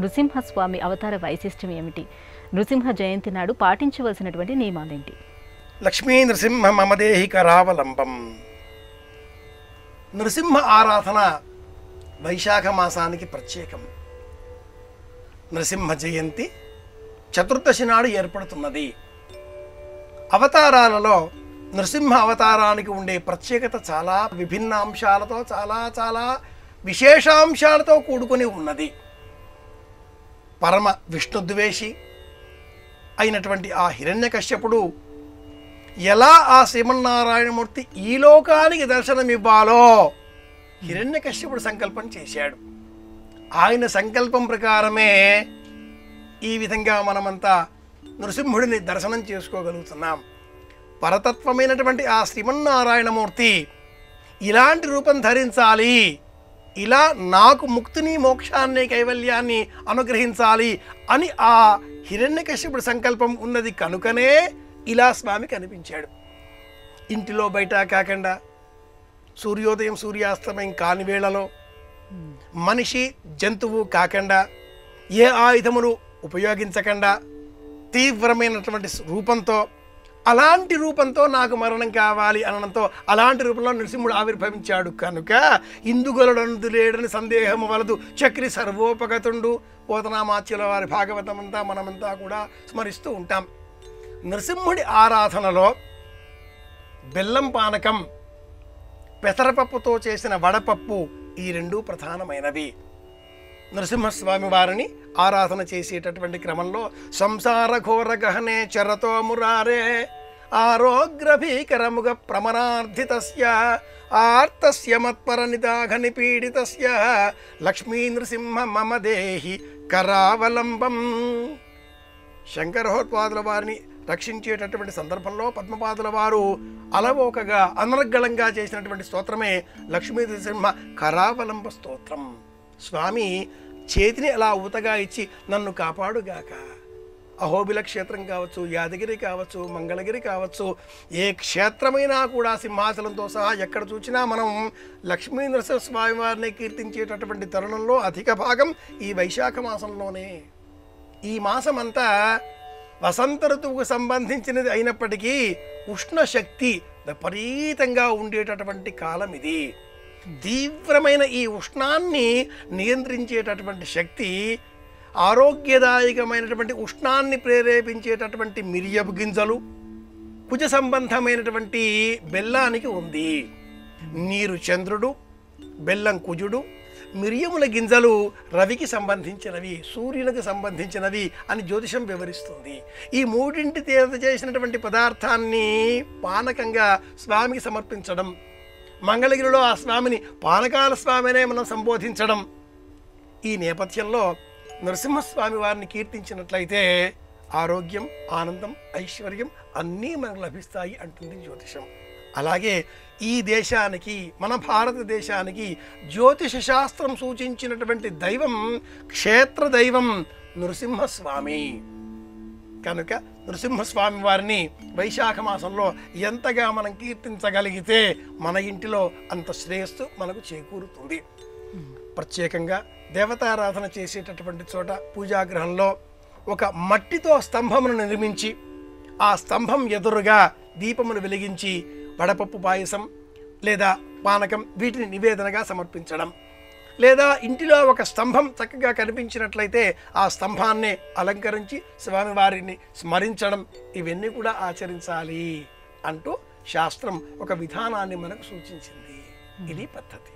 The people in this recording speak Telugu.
నృసింహస్వామి అవతార వైశిష్ట్యం ఏమిటి? నృసింహ జయంతి నాడు పాటించవలసినటువంటి నియమాలేంటి? లక్ష్మీ నృసింహ మమదేహి కరావలంబం. నృసింహ ఆరాధన వైశాఖ మాసానికి ప్రత్యేకం. నృసింహ జయంతి చతుర్దశి నాడు ఏర్పడుతున్నది. అవతారాలలో నృసింహ అవతారానికి ఉండే ప్రత్యేకత చాలా విభిన్న అంశాలతో చాలా విశేషాంశాలతో కూడుకొని ఉన్నది. పరమ విష్ణుద్వేషి అయినటువంటి ఆ హిరణ్యకశ్యపుడు ఎలా ఆ శ్రీమన్నారాయణమూర్తి ఈ లోకానికి దర్శనమివ్వాలో హిరణ్యకశ్యపుడు సంకల్పం చేశాడు. ఆయన సంకల్పం ప్రకారమే ఈ విధంగా మనమంతా నృసింహుడిని దర్శనం చేసుకోగలుగుతున్నాం. పరతత్వమైనటువంటి ఆ శ్రీమన్నారాయణమూర్తి ఇలాంటి రూపం ధరించాలి, ఇలా నాకు ముక్తిని మోక్షాన్ని కైవల్యాన్ని అనుగ్రహించాలి అని ఆ హిరణ్యకశ్యపుడి సంకల్పం ఉన్నది కనుకనే ఇలా స్వామి కనిపించాడు. ఇంటిలో బయట కాకుండా, సూర్యోదయం సూర్యాస్తమయం కాని వేళలో, మనిషి జంతువు కాకుండా, ఏ ఆయుధములు ఉపయోగించకుండా తీవ్రమైనటువంటి రూపంతో, అలాంటి రూపంతో నాకు మరణం కావాలి అనడంతో అలాంటి రూపంలో నృసింహుడు ఆవిర్భవించాడు కనుక ఇందుగలడందు లేడని సందేహము వలదు చక్రి సర్వోపగతుండు పోతనామాచ్యుల వారి భాగవతం అంతా మనమంతా కూడా స్మరిస్తూ ఉంటాం. నృసింహుడి ఆరాధనలో బెల్లం పానకం, పెసరపప్పుతో చేసిన వడపప్పు ఈ రెండూ ప్రధానమైనవి. నృసింహస్వామి వారిని ఆరాధన చేసేటటువంటి క్రమంలో సంసార ఘోర గహనే చరతో మురారే ఆరోగ్ర భీకరముగ ప్రమనార్థితస్య ఆర్తస్య మత్పర నిదాఘ నిపీడితస్య లక్ష్మీ నృసింహ మమ దేహి కరావలంబం. శంకరహోత్పాదుల వారిని రక్షించేటటువంటి సందర్భంలో పద్మపాదుల వారు అలవోకగా అనర్గళంగా చేసినటువంటి స్తోత్రమే లక్ష్మీ నృసింహ కరావలంబ స్తోత్రం. స్వామి చేతిని అలా ఊతగా ఇచ్చి నన్ను కాపాడుగాక. అహోబిల క్షేత్రం కావచ్చు, యాదగిరి కావచ్చు, మంగళగిరి కావచ్చు, ఏ క్షేత్రమైనా కూడా సింహాచలంతో సహా ఎక్కడ చూసినా మనం లక్ష్మీ నరసింహస్వామి వారిని కీర్తించేటటువంటి తరుణంలో అధిక భాగం ఈ వైశాఖ మాసంలోనే. ఈ మాసమంతా వసంత ఋతువుకు సంబంధించినది అయినప్పటికీ ఉష్ణశక్తి విపరీతంగా ఉండేటటువంటి కాలం ఇది. తీవ్రమైన ఈ ఉష్ణాన్ని నియంత్రించేటటువంటి శక్తి, ఆరోగ్యదాయకమైనటువంటి ఉష్ణాన్ని ప్రేరేపించేటటువంటి మిరియపు గింజలు, కుజ సంబంధమైనటువంటి బెల్లానికి ఉంది. నీరు చంద్రుడు, బెల్లం కుజుడు, మిరియముల గింజలు రవికి సంబంధించినవి, సూర్యునికి సంబంధించినవి అని జ్యోతిషం వివరిస్తుంది. ఈ మూడింటి తేద చేసినటువంటి పదార్థాన్ని పానకంగా స్వామికి సమర్పించడం, మంగళగిరిలో ఆ స్వామిని పానకాల స్వామినే మనం సంబోధించడం, ఈ నేపథ్యంలో నరసింహస్వామి వారిని కీర్తించినట్లయితే ఆరోగ్యం, ఆనందం, ఐశ్వర్యం అన్నీ మనకు లభిస్తాయి అంటుంది జ్యోతిషం. అలాగే ఈ దేశానికి, మన భారతదేశానికి జ్యోతిష శాస్త్రం సూచించినటువంటి దైవం, క్షేత్ర దైవం నృసింహస్వామి కనుక నృసింహస్వామి వారిని వైశాఖ మాసంలో ఎంతగా మనం కీర్తించగలిగితే మన ఇంటిలో అంత శ్రేయస్సు మనకు చేకూరుతుంది. ప్రత్యేకంగా దేవతారాధన చేసేటటువంటి చోట పూజాగృహంలో ఒక మట్టితో స్తంభమును నిర్మించి ఆ స్తంభం ఎదురుగా దీపమును వెలిగించి వడపప్పు పాయసం లేదా పానకం వీటిని నివేదనగా సమర్పించడం, లేదా ఇంటిలో ఒక స్తంభం చక్కగా కనిపించినట్లయితే ఆ స్తంభాన్నే అలంకరించి స్వామివారిని స్మరించడం, ఇవన్నీ కూడా ఆచరించాలి అంటూ శాస్త్రం ఒక విధానాన్ని మనకు సూచించింది. ఇది పద్ధతి.